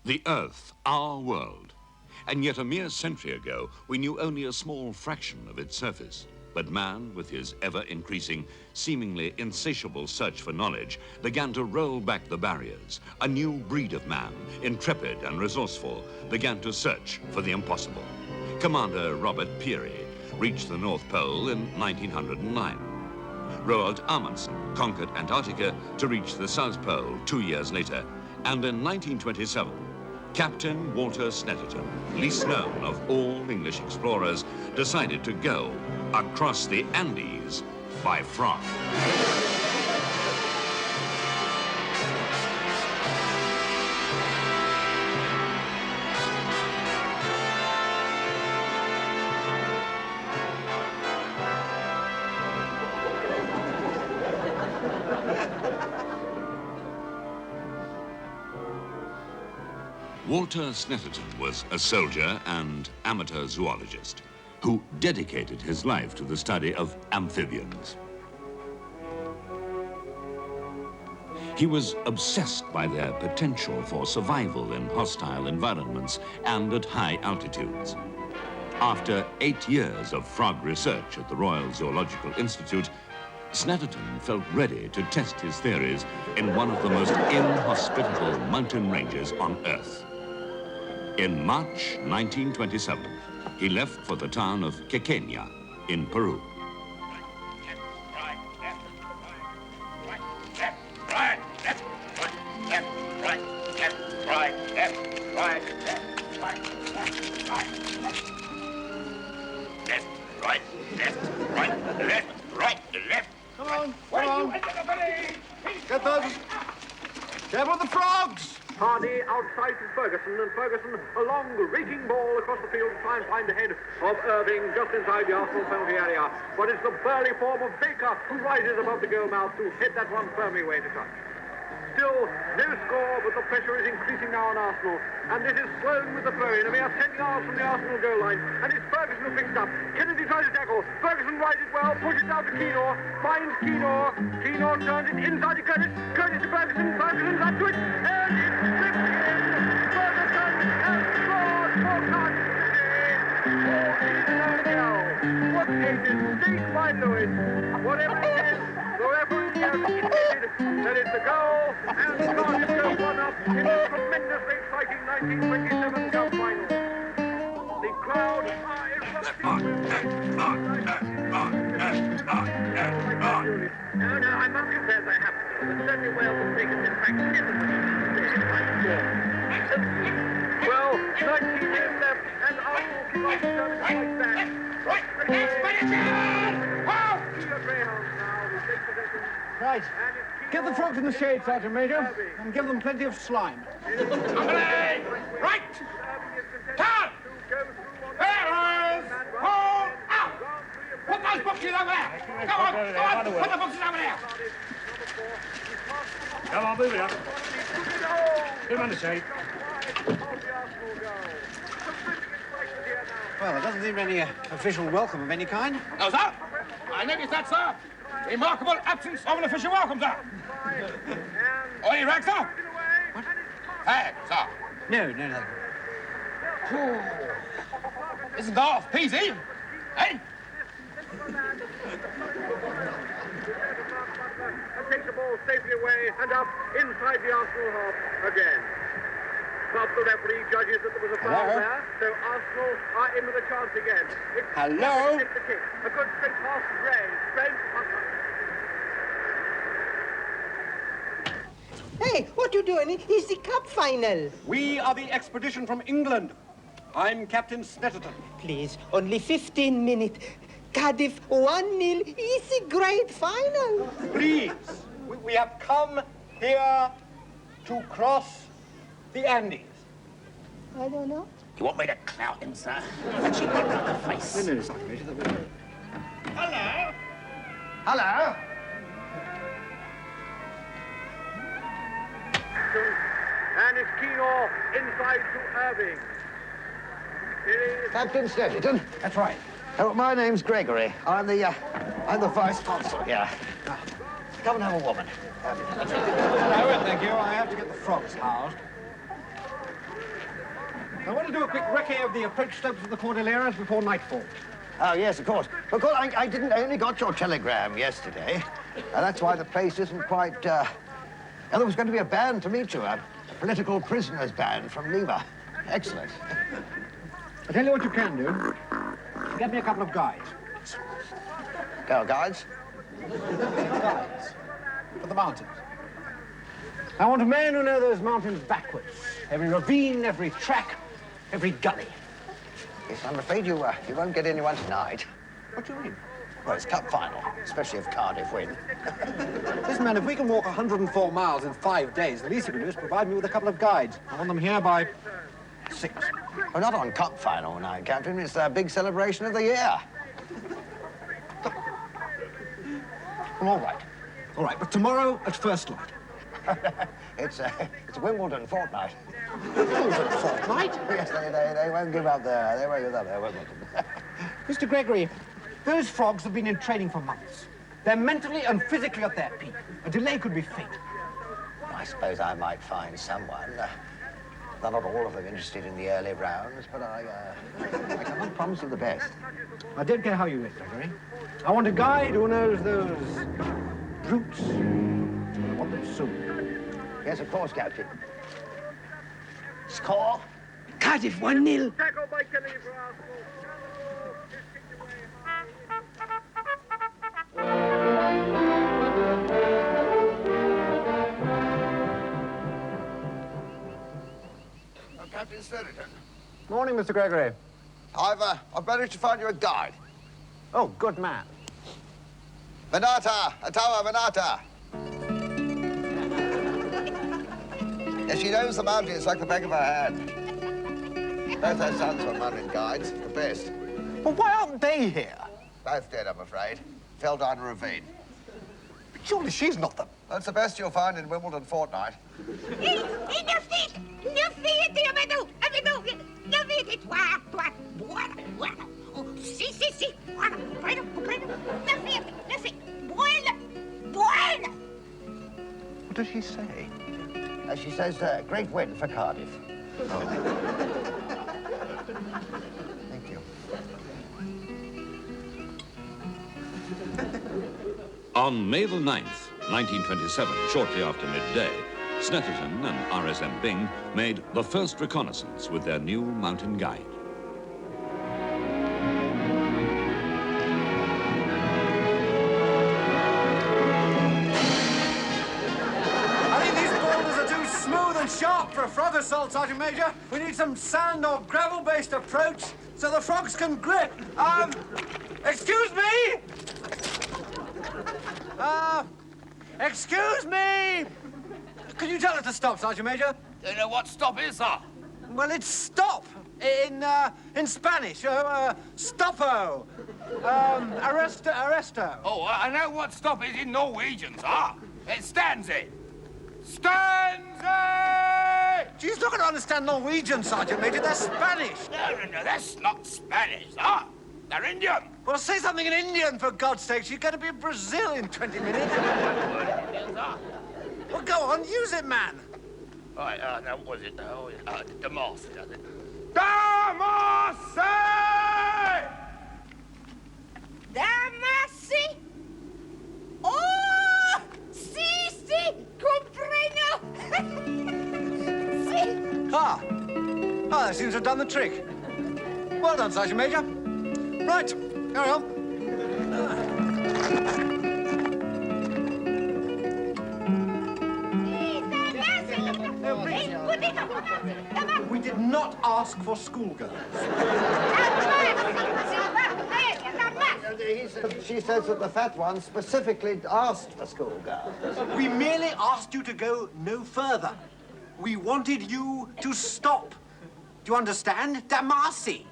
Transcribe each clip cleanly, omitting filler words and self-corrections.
The Earth, our world. And yet a mere century ago, we knew only a small fraction of its surface. But man, with his ever-increasing, seemingly insatiable search for knowledge, began to roll back the barriers. A new breed of man, intrepid and resourceful, began to search for the impossible. Commander Robert Peary reached the North Pole in 1909. Roald Amundsen conquered Antarctica to reach the South Pole 2 years later. And in 1927, Captain Walter Snetterton, least known of all English explorers, decided to go across the Andes by frog. Walter Snetterton was a soldier and amateur zoologist who dedicated his life to the study of amphibians. He was obsessed by their potential for survival in hostile environments and at high altitudes. After 8 years of frog research at the Royal Zoological Institute, Snetterton felt ready to test his theories in one of the most inhospitable mountain ranges on Earth. In March 1927, he left for the town of Quequeña in Peru. Come on. Get those. Careful with the frogs. Hardy outside to Ferguson, and Ferguson a long raking ball across the field to try and find the head of Irving just inside the Arsenal penalty area. But it's the burly form of Baker who rises above the goal mouth to head that one firmly away to touch. Still no score, but the pressure is increasing now on Arsenal. And this is Sloane with the throw-in, a mere 10 yards from the Arsenal goal line. And it's Ferguson who picks it up. Kennedy tries to tackle. Ferguson rides it well, pushes out to Keynor, finds Keynor. Keynor turns it inside to Curtis. Curtis to Ferguson. Ferguson's up to it. And it's slipped in. Ferguson has scored for Cardiff City. Oh, it's a goal. What a mistake by Lewis. Whatever it is, whoever it is, that it's a goal. And Cardiff go 1-up in the tremendously exciting 1927 Cup final. The crowd are erupting. No, I must confess I haven't. But certainly Wales have taken this magnificently. Well, 19 years left, and Arsenal keep on serving like that. Expedition! Wow! Greyhounds now, who take possession. Right. Get the frogs in the shade, Sergeant Major, and give them plenty of slime. Right! Turn! Bearers! Hold up! Put those boxes over there! Come on! Put the boxes over there! Come on, move it up. Put them in the shade. Well, there doesn't seem any official welcome of any kind. No, sir. I noticed that, sir. Remarkable absence of an official welcome, sir. Oi, rag, sir. What? Fag, sir. No. Isn't half peasy, eh? And takes the ball safely away and up inside the Arsenal half again. But the referee judges that there was a foul there, so Arsenal are in with a chance again. It's Hello? The kick. A good straight pass to Gray. Gray Hey, what you doing? It's the cup final. We are the expedition from England. I'm Captain Snetterton. Please, only 15 minutes. Cardiff 1-0. It's a great final. Please, we have come here to cross the Andes. I don't know. You want me to clout him, sir? And she got out the face. No, Sergeant Major. Hello? Hello? And it's Keynor inside to Irving. Captain Snetterton. That's right. Oh, my name's Gregory. I'm the vice consul here. Come and have a woman. No, thank you. I have to get the frogs housed. I want to do a quick recce of the approach slopes of the Cordilleras before nightfall. Oh, yes, of course. Of course, I only got your telegram yesterday. That's why the place isn't quite, Well, there was going to be a band to meet you, a political prisoners band from Lima. Excellent. I'll tell you what you can do. Get me a couple of guides. Guides? Guides. For the mountains. I want a man who knows those mountains backwards. Every ravine, every track, every gully. Yes, I'm afraid you won't get anyone tonight. What do you mean? Well, it's cup final, especially if Cardiff win. Listen, man, if we can walk 104 miles in 5 days, the least you can do is provide me with a couple of guides. I want them here by 6. Well, not on cup final night, Captain. It's a big celebration of the year. Well, all right. All right, but tomorrow at first light. It's Wimbledon fortnight. Wimbledon fortnight? Yes, they won't give up there. They won't give up there, Wimbledon. Mr. Gregory, those frogs have been in training for months. They're mentally and physically at their peak. A delay could be fatal. I suppose I might find someone. They're not all of them interested in the early rounds, but I cannot promise you the best. I don't care how you live, Gregory. I want a guide who knows those routes. I want them soon. Yes, of course, Captain. Score? Cardiff 1-0. Tackled by Kennedy for Arsenal. Captain Snetterton. Morning, Mr. Gregory. I've managed to find you a guide. Oh, good man. Venata, Atawa Venata. Yes, she knows the mountains like the back of her hand. Both her sons were mountain guides, the best. Well, why aren't they here? Both dead, I'm afraid. Fell down a ravine. But surely she's not them. That's the best you'll find in Wimbledon fortnight. What does she say? She says, great win for Cardiff. Thank you. On May the 9th, 1927, shortly after midday, Snetterton and RSM Bing made the first reconnaissance with their new mountain guide. I think these boulders are too smooth and sharp for a frog assault, Sergeant Major. We need some sand or gravel-based approach so the frogs can grip. Excuse me? Excuse me? Could you tell her to stop, Sergeant Major? Do you know what stop is, sir? Well, it's stop in Spanish. Stoppo. Arresto. Oh, I know what stop is in Norwegian, sir. It stands it. Stanza! She's not going to understand Norwegian, Sergeant Major. They're Spanish. No, that's not Spanish, sir. They're Indian. Well, say something in Indian, for God's sake. She's going to be in Brazil in 20 minutes. Indian, sir. Well, go on, use it, man. All right, now, what was it? Damas, I think. Damasi! Damasi? Oh! Si, comprendo! Si. Ah, that seems to have done the trick. Well done, Sergeant Major. Right, carry on. We did not ask for schoolgirls. She says that the fat one specifically asked for schoolgirls. We merely asked you to go no further. We wanted you to stop. Do you understand? Damasi.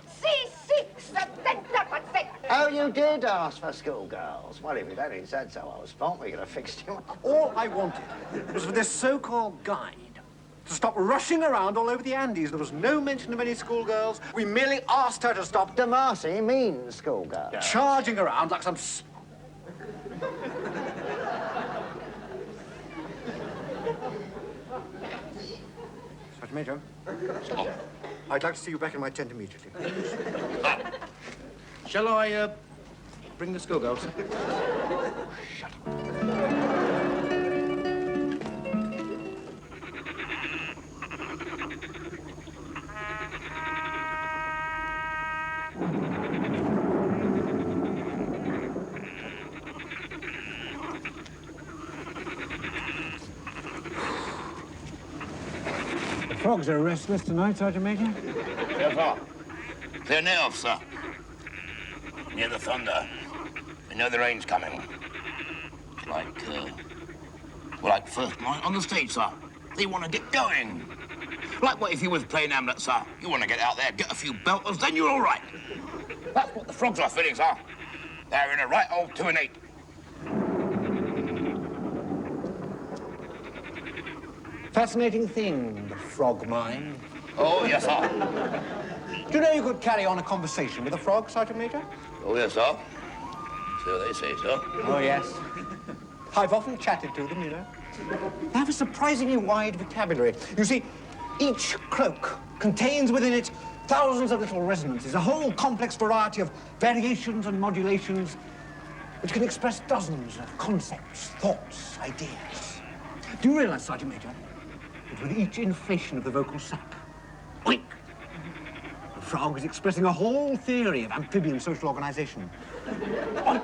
Oh, you did ask for schoolgirls. Well, if you'd only said so, I was smart. We could have fixed you up. All I wanted was for this so-called guide to stop rushing around all over the Andes. There was no mention of any schoolgirls. We merely asked her to stop Damasi means schoolgirl. charging around like some... Sergeant Major. I'd like to see you back in my tent immediately. Shall I, bring the schoolgirls? Shut up. The frogs are restless tonight, Sergeant Major. Yes, sir. They're nerves, sir. Near the thunder. They know the rain's coming. It's like first night on the stage, sir. They want to get going. Like what if you was playing Hamlet, sir? You want to get out there, get a few belters, then you're all right. That's what the frogs are feeling, sir. They're in a right old 2 and 8. Fascinating thing, the frog mind. Oh, yes, sir. Do you know you could carry on a conversation with a frog, Sergeant Major? Oh, yes, sir. So they say, sir. Oh, yes. I've often chatted to them, you know. They have a surprisingly wide vocabulary. You see, each croak contains within it thousands of little resonances, a whole complex variety of variations and modulations which can express dozens of concepts, thoughts, ideas. Do you realize, Sergeant Major, that with each inflation of the vocal sac, oink, the frog is expressing a whole theory of amphibian social organization. Oink,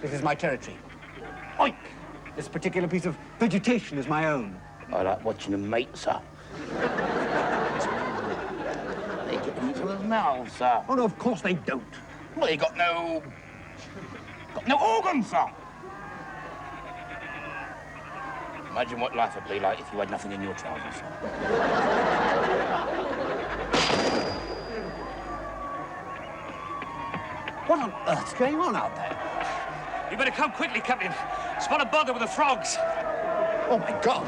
this is my territory. Oink, this particular piece of vegetation is my own. I like watching them mate, sir. They get in each other's mouths, sir. Oh, no, of course they don't. Well, they got no organs, sir. Imagine what life would be like if you had nothing in your trousers, sir. What on earth's going on out there? You better come quickly, Captain. Spot a bother with the frogs. Oh, my God.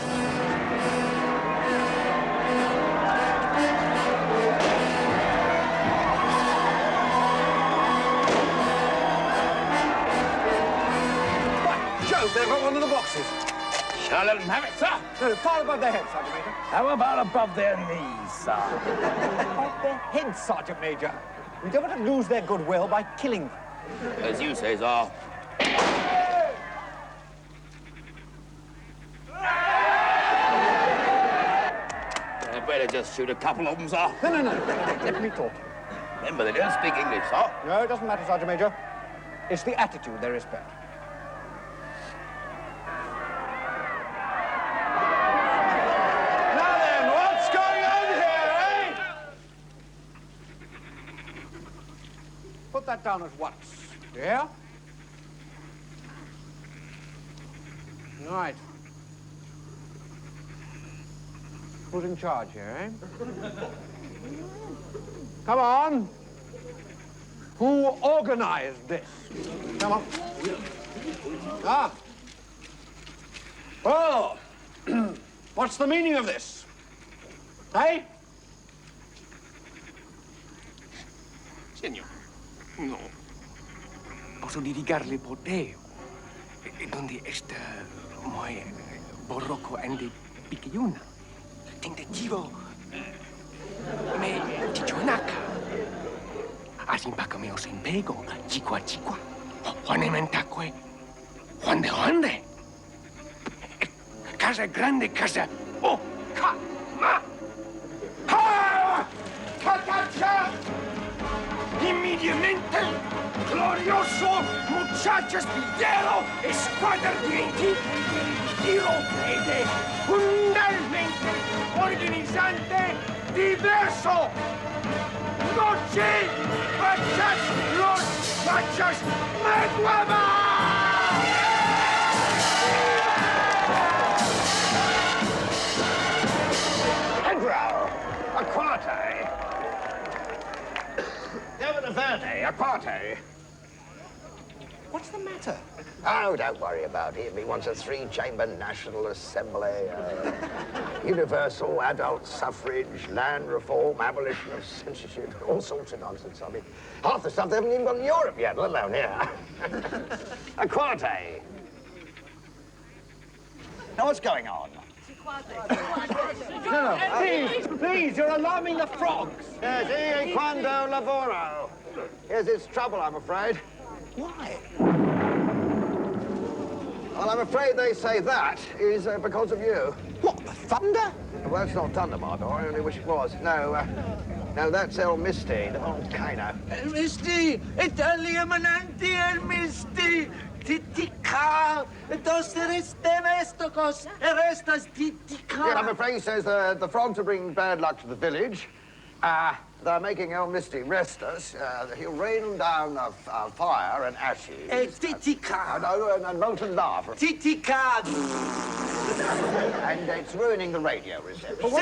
By Jove, they've got one of the boxes. Shall I let them have it, sir? No, far above their heads, Sergeant Major. How about above their knees, sir? Above their heads, Sergeant Major. We don't want to lose their goodwill by killing them. As you say, sir. I better just shoot a couple of them, sir. No. Let me talk. Remember, they don't speak English, sir. No, it doesn't matter, Sergeant Major. It's the attitude they respect. Now then, what's going on here, eh? Put that down at once. Yeah? Right. Who's in charge here, eh? Come on. Who organized this? Come on. Ah. Well, what's the meaning of this? Eh? Señor, no. Posso dedicarle poteo. Donde está muy borroco and piquilluna. Tentativo me chichuanaca. Así pa' me os impego, chiqua. Juan Mentacue, Juan de Juande. Casa grande, casa. Oh, ma. ¡Ah! ¡Catacha! Inmediatamente, glorioso, muchachos, hielo, escuadra de tiro y de fundamentalmente organizante diverso. Noche, machas, los machas, maguaba! Pedro, a quarte. Governor Verde, a quarte. What's the matter? Oh, don't worry about him. He wants a 3-chamber National Assembly, universal adult suffrage, land reform, abolition of censorship, all sorts of nonsense. I mean, half the stuff they haven't even got in Europe yet, let alone here. A quarte. Now, what's going on? no. Please, you're alarming the frogs. Yes, e quando lavoro. Yes, it's trouble, I'm afraid. Why? Well, I'm afraid they say that is because of you. What, the thunder? Well, that's not thunder, my boy. I only wish it was. No, no, that's El Misty, the volcano. El Misty, Italia Mananti, El Misty. Titica, dos restemestocos, restas titica. Yeah, I'm afraid he says the frogs are bringing bad luck to the village. They're making El Misty restless. He'll rain down fire and ashes. Titica. And molten lava. Titica. And it's ruining the radio reception. Well,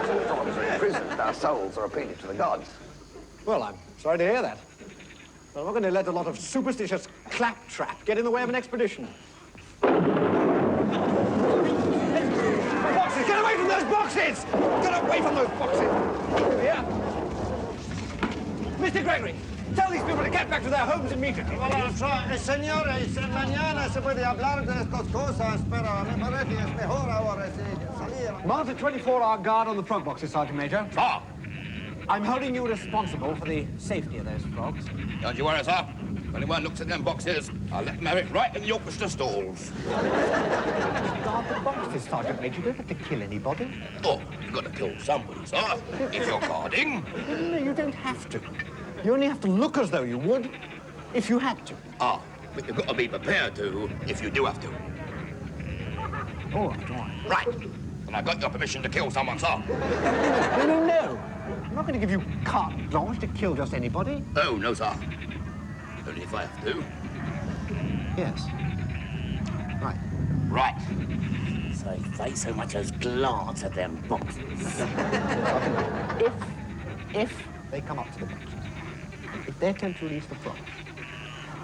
the frogs are in prison. Our souls are appealing to the gods. well, I'm sorry to hear that. But I'm not going to let a lot of superstitious claptrap get in the way of an expedition. Boxes! Get away from those boxes! Get away from those boxes! Here. Mr. Gregory, tell these people to get back to their homes immediately. Señores, mañana se puede hablar de estas cosas, pero me parece es mejor ahora salir. Mount a 24-hour guard on the frog boxes, Sergeant Major. Sir! I'm holding you responsible for the safety of those frogs. Don't you worry, sir. If anyone looks at them boxes, I'll let them have it right in the orchestra stalls. Guard the boxes, Sergeant Major. You don't have to kill anybody. Oh, you've got to kill somebody, sir, if you're guarding. No, you don't have to. You only have to look as though you would if you had to. Ah, but you've got to be prepared to if you do have to. All right, all right. Right. And I got your permission to kill someone, sir. No. I'm not going to give you carte blanche to kill just anybody. Oh, no, sir. Only if I have to. Yes. Right. Right. So if they so much as glance at them boxes. If they come up to the boxes, if they attempt to release the frog,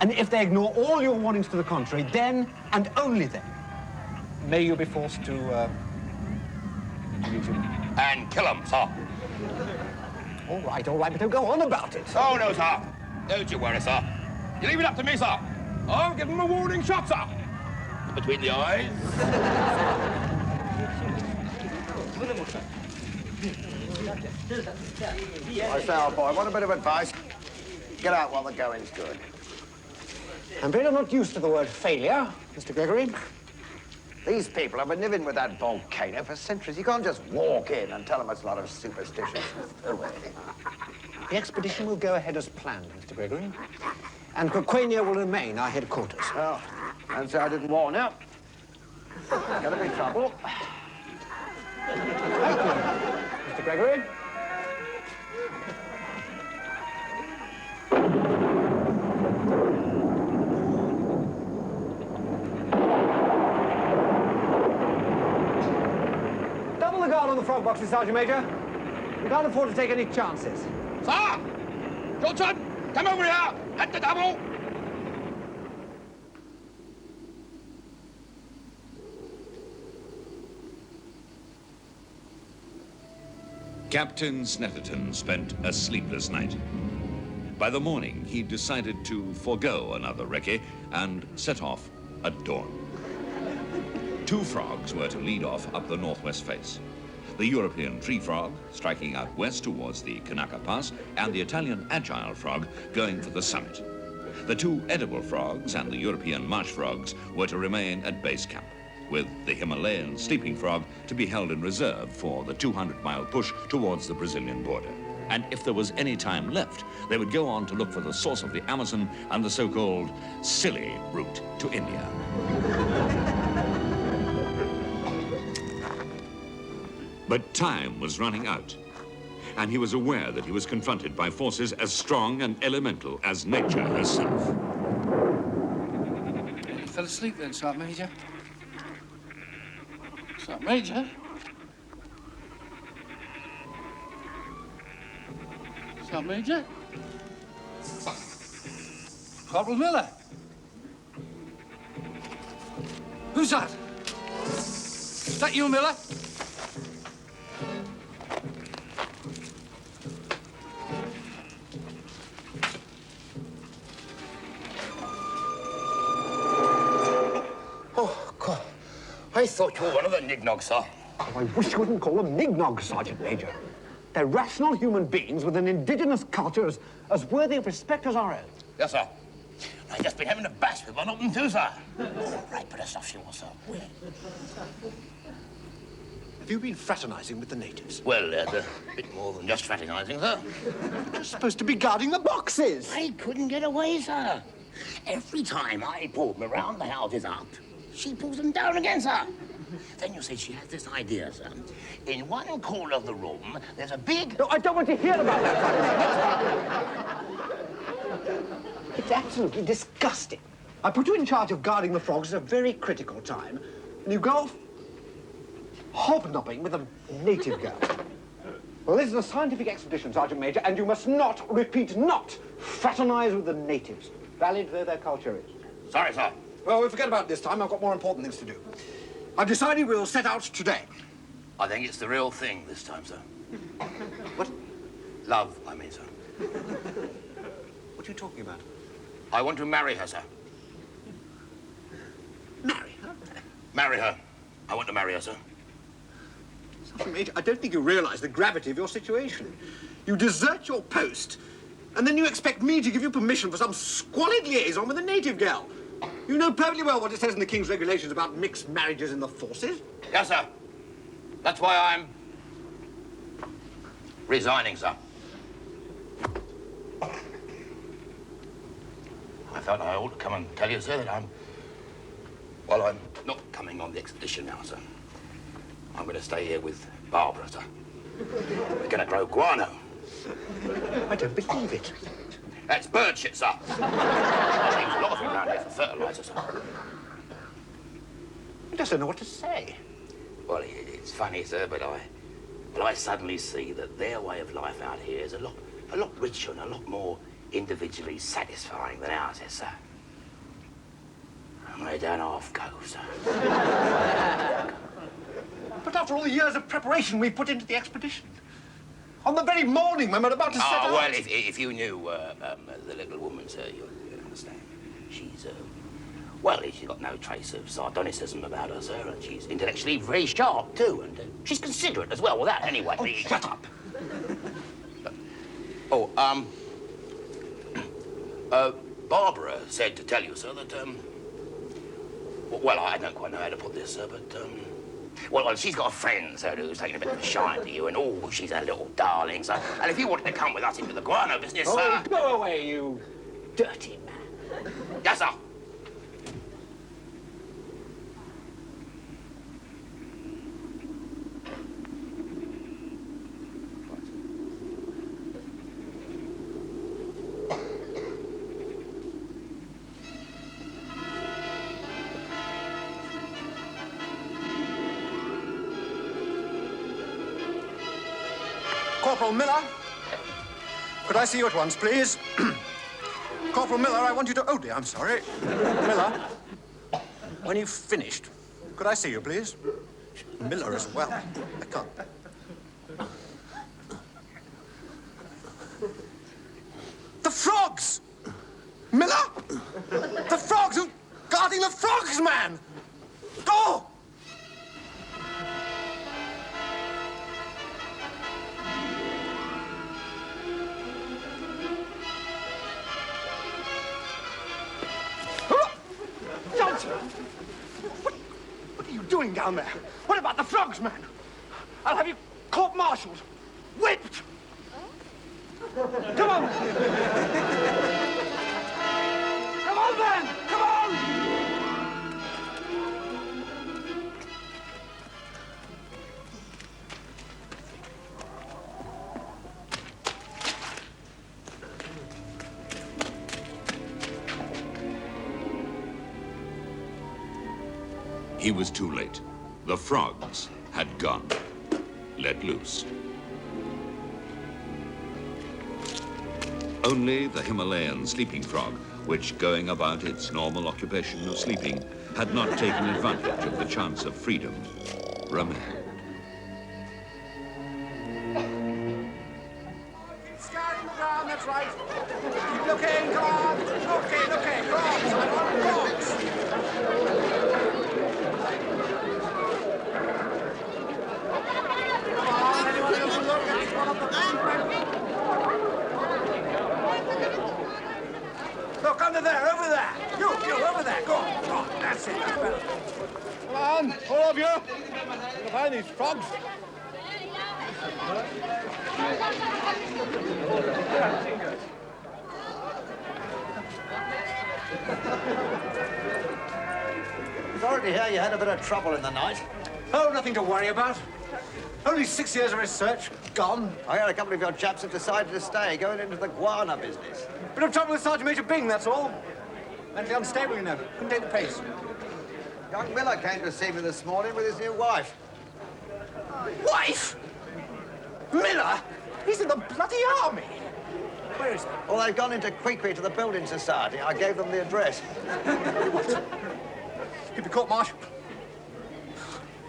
and if they ignore all your warnings to the contrary, then, and only then, may you be forced to use your... And kill them, sir. All right, but don't go on about it. Oh, no, sir. Don't you worry, sir. You leave it up to me, sir. I'll give them a warning shot, sir. Between the eyes. I say, old boy, want a bit of advice? Get out while the going's good. I'm afraid I'm not used to the word failure, Mr. Gregory. These people have been living with that volcano for centuries. You can't just walk in and tell them it's a lot of superstitions. The expedition will go ahead as planned, Mr. Gregory. And Quaquania will remain our headquarters. Well, and so I didn't warn you. Gonna be trouble. Thank you, Mr. Gregory. Double the guard on the frog boxes, Sergeant Major. We can't afford to take any chances. Sir! Johnson, come over here! At the double! Captain Snetterton spent a sleepless night. By the morning, he decided to forego another recce and set off at dawn. 2 frogs were to lead off up the northwest face. The European tree frog, striking out west towards the Kanaka Pass, and the Italian agile frog going for the summit. The 2 edible frogs and the European marsh frogs were to remain at base camp, with the Himalayan sleeping frog to be held in reserve for the 200-mile push towards the Brazilian border. And if there was any time left, they would go on to look for the source of the Amazon and the so-called Scilly route to India. But time was running out, and he was aware that he was confronted by forces as strong and elemental as nature herself. You fell asleep then, Sergeant Major? Sergeant Major? Sergeant Major? Corporal Miller? Who's that? Is that you, Miller? Oh, God. I thought you were one of the nignogs, sir. Oh, I wish you wouldn't call them nignogs, Sergeant Major. They're rational human beings with an indigenous culture as worthy of respect as our own. Yes, sir. I've just been having a bash with one of them too, sir. Right, but that's off she was, sir. Have you been fraternising with the natives? Well, a bit more than just fraternising, sir. You're supposed to be guarding the boxes. I couldn't get away, sir. Every time I pulled them around the houses up, she pulls them down again, sir. Then you see she has this idea, sir. In one corner of the room, there's a big... No, I don't want to hear about that. It's absolutely disgusting. I put you in charge of guarding the frogs at a very critical time, and you go off hobnobbing with a native girl. Well, this is a scientific expedition, Sergeant Major, and you must not, repeat, not fraternise with the natives, valid though their culture is. Sorry, sir. Well, we'll forget about it this time. I've got more important things to do. I've decided we'll set out today. I think it's the real thing this time, sir. What? Love, I mean, sir. What are you talking about? I want to marry her, sir. Marry her? Marry her. I want to marry her, sir. Sergeant Major, I don't think you realise the gravity of your situation. You desert your post, and then you expect me to give you permission for some squalid liaison with a native girl. You know perfectly well what it says in the King's regulations about mixed marriages in the forces. Yes, sir. That's why I'm resigning, sir. I felt I ought to come and tell you, sir, that I'm not coming on the expedition now, sir. I'm going to stay here with Barbara, sir. We're going to grow guano. I don't believe it. That's bird shit, sir. There's a lot of them around here for fertilizer, sir. I just don't know what to say. Well, it's funny, sir, but I suddenly see that their way of life out here is a lot richer and a lot more individually satisfying than ours is, sir. And they don't half go, sir. But after all the years of preparation we put into the expedition, on the very morning when we're about to set out... well, if you knew the little woman, sir, you'd understand. She's, well, she's got no trace of sardonicism about her, sir, and she's intellectually very sharp, too, and she's considerate as well, without anyway. Oh, shut up. Barbara said to tell you, sir, that, well, I don't quite know how to put this, sir, but, well, she's got a friend, sir, who's taking a bit of a shine to you, and, oh, she's a little darling, sir. And if you wanted to come with us into the guano business, sir... Oh, go away, you dirty man. Yes, sir. Corporal Miller, could I see you at once, please? Corporal Miller, I want you to... Oh, dear, I'm sorry. Miller, when you've finished, could I see you, please? Miller as well. I can't... The frogs! Miller! The frogs! Who's guarding the frogs, man? Oh! What are you doing down there? What about the frogs, man? I'll have you court-martialed, whipped. Come on! Come on, then! Come on! He was too late. The frogs had gone. Let loose. Only the Himalayan sleeping frog, which, going about its normal occupation of sleeping, had not taken advantage of the chance of freedom, remained. Keep scouring the ground, that's right. Keep looking, come on. Looking, frogs, I want frogs. these frogs. Sorry to hear you had a bit of trouble in the night. Oh, nothing to worry about. Only 6 years of research, gone. I heard a couple of your chaps have decided to stay, going into the guana business. Bit of trouble with Sergeant Major Bing, that's all. Mentally unstable, you know. Couldn't take the pace. Young Miller came to see me this morning with his new wife. Wife? Miller? He's in the bloody army. Where is he? Well, they've gone into Quiqui to the Building Society. I gave them the address. He'll be court-martialed.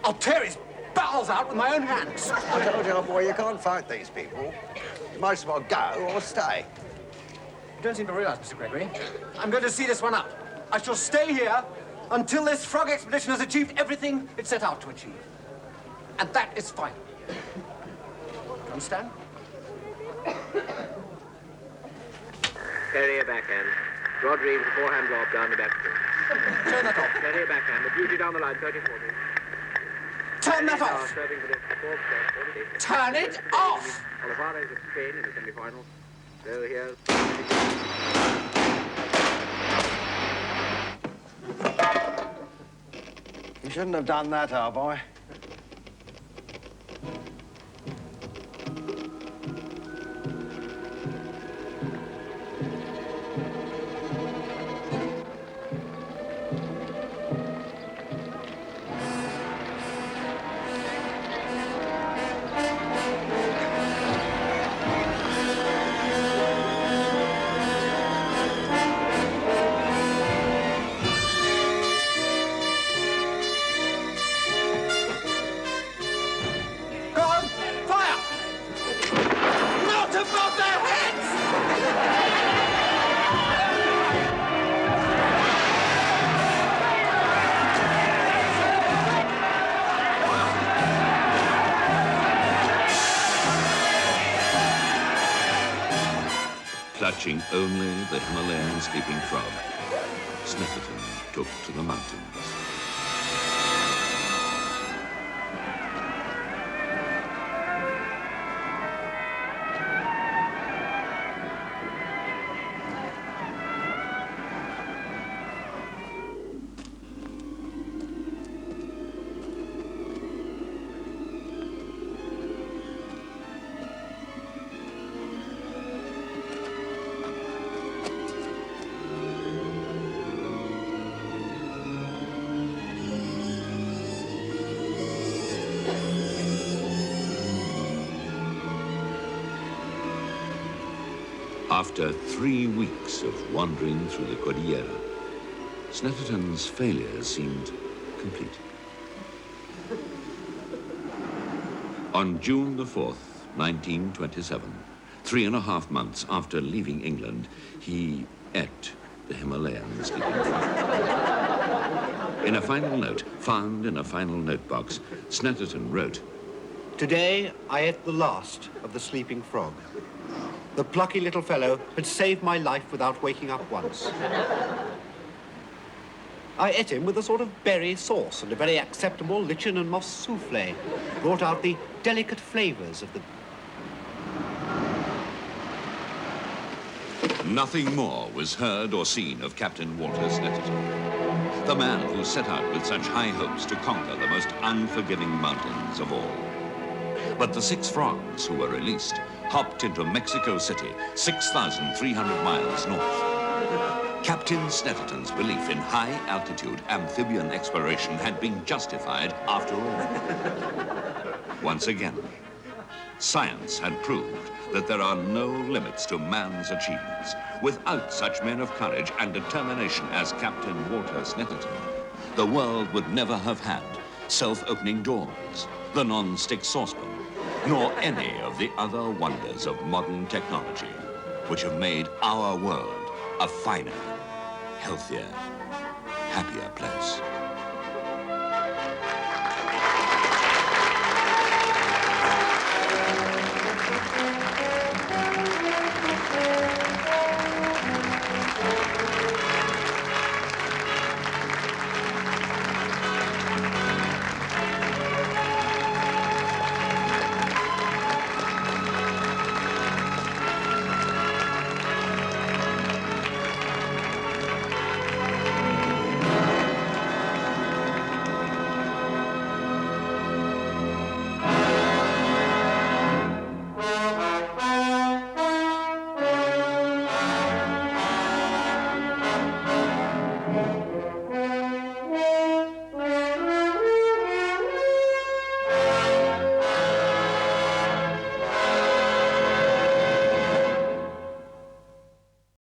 I'll tear his bowels out with my own hands. I told you, old boy, you can't fight these people. You might as well go or stay. You don't seem to realize, Mr. Gregory. I'm going to see this one up. I shall stay here until this frog expedition has achieved everything it set out to achieve. And that is final. Do you understand? Carry a backhand. Rod Reeves, a forehand lob down the backstring. Turn that off. Carry a backhand. The beauty down the line, 30-40. Turn that off. Serving for this fourth set, 46. Turn it off. Olivares of Spain in the semi-final. So here. You shouldn't have done that, old boy. Clutching only the Himalayan sleeping frog, Snetterton took to the mountains. After 3 weeks of wandering through the Cordillera, Snetterton's failure seemed complete. On June the 4th, 1927, 3.5 months after leaving England, he ate the Himalayan sleeping frog. In a final note, found in a final note box, Snetterton wrote, "Today I ate the last of the sleeping frog. The plucky little fellow had saved my life without waking up once. I ate him with a sort of berry sauce and a very acceptable lichen and moss souffle. Brought out the delicate flavors of the..." Nothing more was heard or seen of Captain Walter Snetterton, the man who set out with such high hopes to conquer the most unforgiving mountains of all. But the 6 frogs who were released hopped into Mexico City, 6,300 miles north. Captain Snetterton's belief in high-altitude amphibian exploration had been justified after all. Once again, science had proved that there are no limits to man's achievements. Without such men of courage and determination as Captain Walter Snetterton, the world would never have had self-opening doors, the non-stick saucepan, nor any of the other wonders of modern technology, which have made our world a finer, healthier, happier place.